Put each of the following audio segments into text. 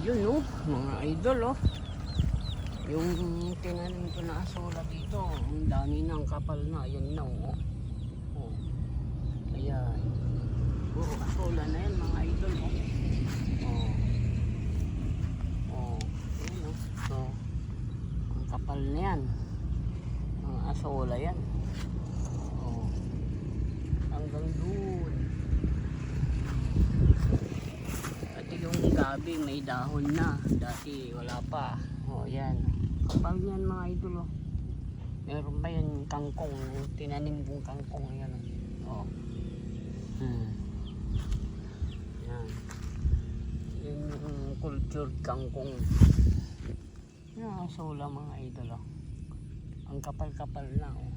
Yun oh, mga idol oh. Yung tinanim ko na asola dito, ang dami ng kapal na, yan na oh. Oh. Ayan. Puro asola na yan mga idol oh. Oh. Oh. Ayan oh. Oh. Ang kapal na yan. Ang asola yan. Oh. Hanggang doon. At yung gabi may dahon na. Dati wala pa. Oh, yan. Kapal yan mga idol oh. Meron pa yan kangkong, tinanim kong kangkong yan oh. Yan. Yan yung cultured kangkong. Yan, sola mga idol oh. Ang kapal-kapal na oh.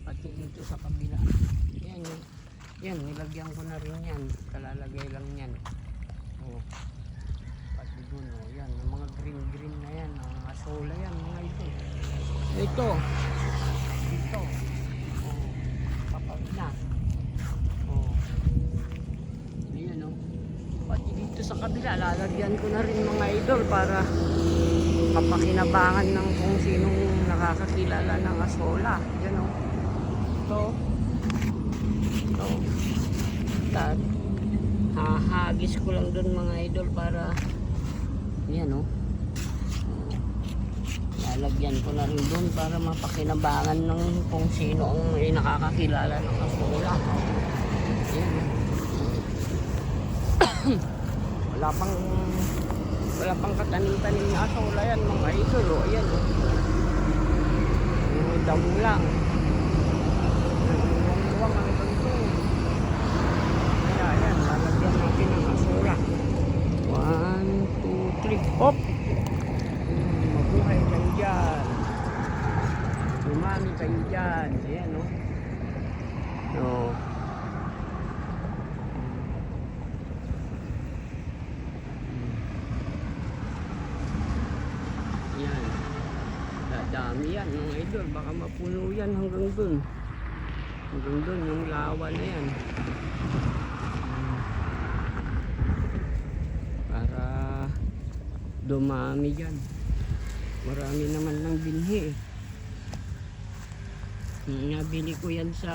Pati dito sa kabila. Yan yun. Yan, nilagyan ko na rin yan. Kalalagay lang yan. Oh. Pati dun oh. Yan, yung mga green na yan. Ang asola yan mga idol. Ito. Dito. Oh. Kapag na. Oh. Ayan oh. Pati dito sa kabila, lalagyan ko na rin mga idol para mapakinabangan ng kung sinong nakakakilala ng asola. Yan oh. Ito. Ito. Tad. Hahagis ko lang dun mga idol para yan oh. Lalagyan ko na rin dun para mapakinabangan ng kung sino ang nakakakilala ng asola. Yan. wala pang katanim-tanim na asola yan mga idol oh. Ayan oh. Yung damo lang. Luwang hanggang doon. Kaya ayan, lalagyan natin ng asola. 1, 2, 3. Hop! Mabuhay kayo dyan. Dumami kayo dyan. Ayan o. So, yan. Dadami yan mga idol. Baka mapuno yan hanggang dun. Hanggang dun yung lawa na yan. Para dumami dyan. Marami naman ng binhi. Nabili ko yan sa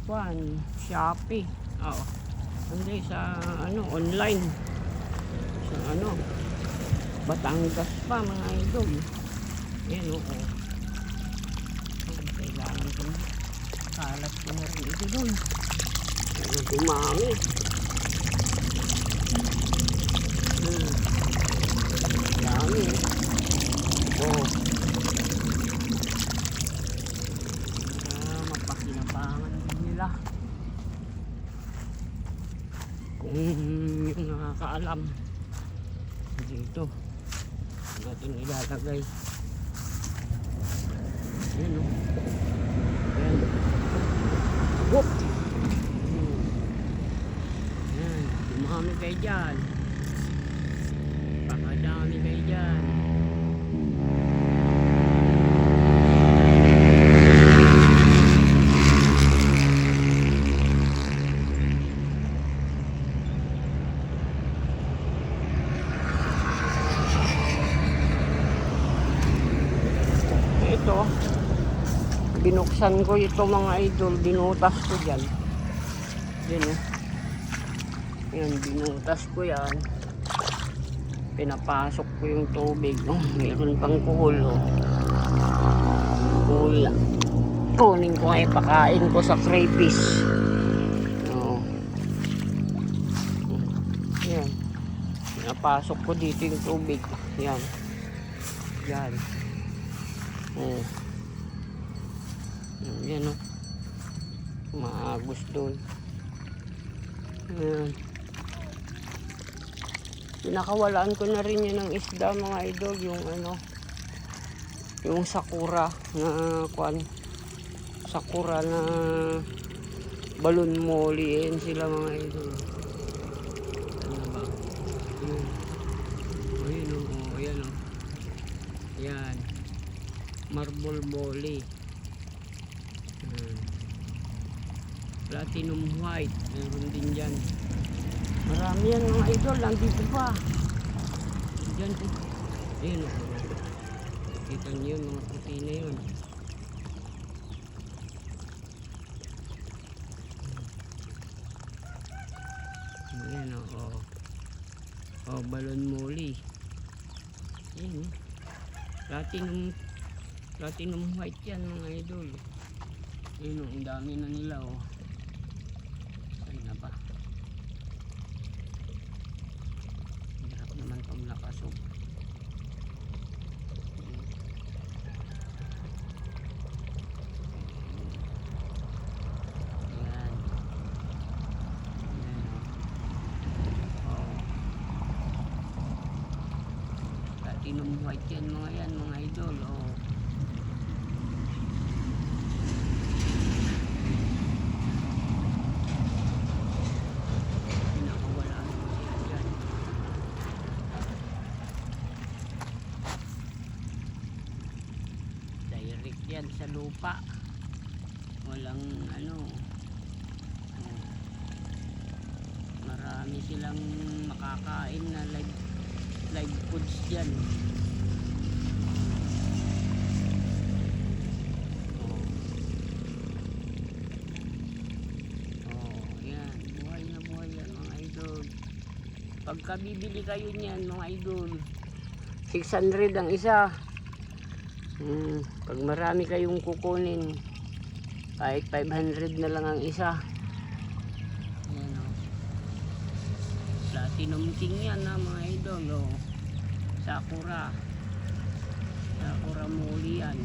Shopee. Oo. Hindi sa online. Sa Batangas pa mga idol. Yan oo. Kailangan ko na. Kalat ko na rin ito doon. Dumami. Dami oh. Mapakinabangan din nila kung yung nakakaalam dito natin ilalagay. Yan o. Yan. Whoop! Yan. Dumami kayo dyan. Pakadami kayo dyan. Ito, binuksan ko ito mga idol, binutas ko dyan. Yan o. Yan, binutas ko yan. Pinapasok ko yung tubig. Oh, mayroon pang kuhol. Oh. Kuhol. Kunin ko ay pakain ko sa crayfish. Oh. Yan. Pinapasok ko dito yung tubig. Yan. Yan. Oh. Yan o. Maagos doon. Yan. Pinakawalaan ko na rin yun ng isda mga idol. Yung yung sakura na sakura na balon molly. Yan sila mga idol. Ano ba? Yan. Ayan o. Ayan o. Yan. Marble molly. Platinum white. Meron din dyan. Marami yan mga idol, nandito pa. Diyan po. Ayun o. Kita niyo yun, mga puti na yun. Ayan o. Oh, balon muli. Ayan o. Platinum white yan mga idol. Ayun o, ang dami na nila o. Saan na ba? Hirap naman pang nakasok. Ayan. Ayan o. Oh. Platinum white yan mga idol o. Yan sa lupa, walang marami silang makakain na live foods dyan. Yan, buhay na buhay yan mga idol. Pagka bibili kayo niyan mga idol, 600 ang isa. Pag marami kayong kukunin, kahit 500 na lang ang isa. Ayan o. Platinum king yan na mga idol o. Sakura muli yan.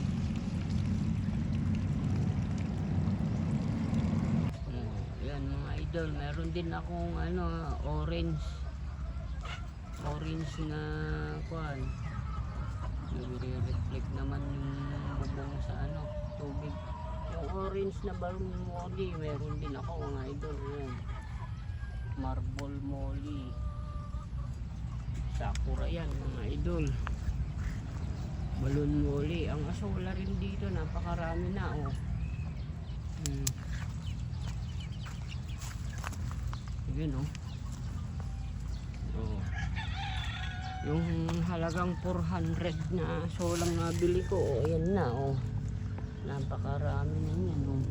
Ayan mga idol, meron din akong orange na kuan. Nire-reflect naman yung bubong sa tubig. Yung orange na balon molly, meron din ako mga idol. Yan. Marble molly. Sakura yan mga idol. Balon molly. Ang asola rin dito, napakarami na oh. Yun oh. Yung halagang 400 na solang nabili ko, ayan na oh. Napakarami na yan oh.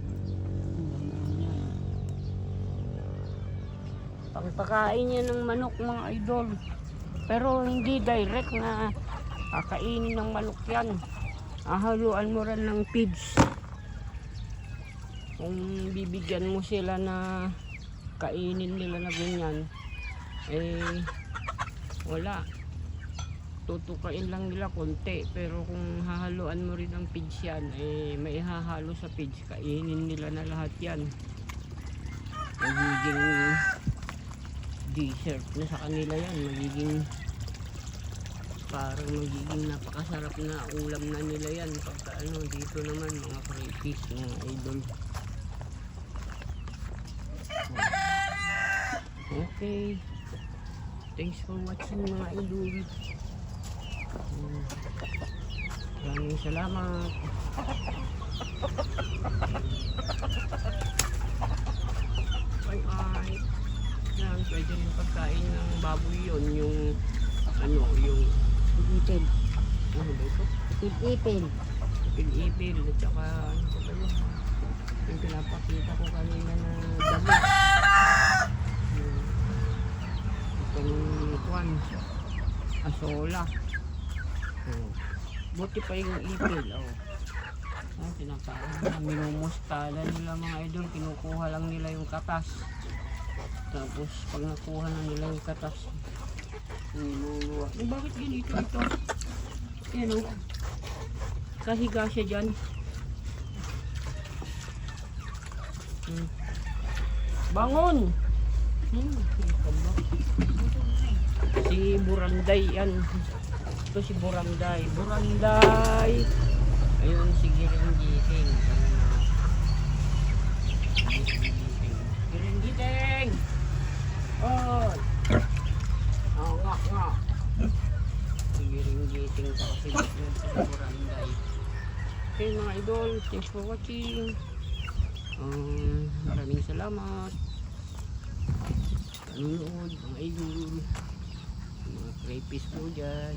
Pangpakain niya ng manok mga idol. Pero hindi direct na kakainin ng manok yan. Haluan mo rin ng feeds. Kung bibigyan mo sila na kainin nila na ganyan, wala. Tutukain lang nila konti, pero kung hahaluan mo rin ng feeds yan, may hahalo sa feeds, kainin nila na lahat yan. Magiging dessert na sa kanila yan, parang magiging napakasarap na ulam na nila yan pagka dito naman mga crayfish mga idol. Okay, thanks for watching mga idol. Maraming salamat. Bye bye. Yan, pwede rin pagkain ng baboy yun. Yung yung ipil. Ano ba ito? Ipil. Ipil. At saka yung pinapakita ko kanina na dami. Itong kwan, asola. Buti pa yung ipil. Minumustalan nila mga idol. Kinukuha lang nila yung katas. Tapos pag nakuha na nila yung katas, niluluwa. Bakit ganito ito? Yan o. Kahiga siya dyan. Bangon! Si Buranday yan. Ito si Buranday. Ayun si Giring-Giting. Giring-Giting! Oh! Nga. Si Giring-Giting sa kasi si Buranday. Okay mga idol, thanks for watching. Maraming salamat. nanonood, mga idol. Mga crayfish po dyan.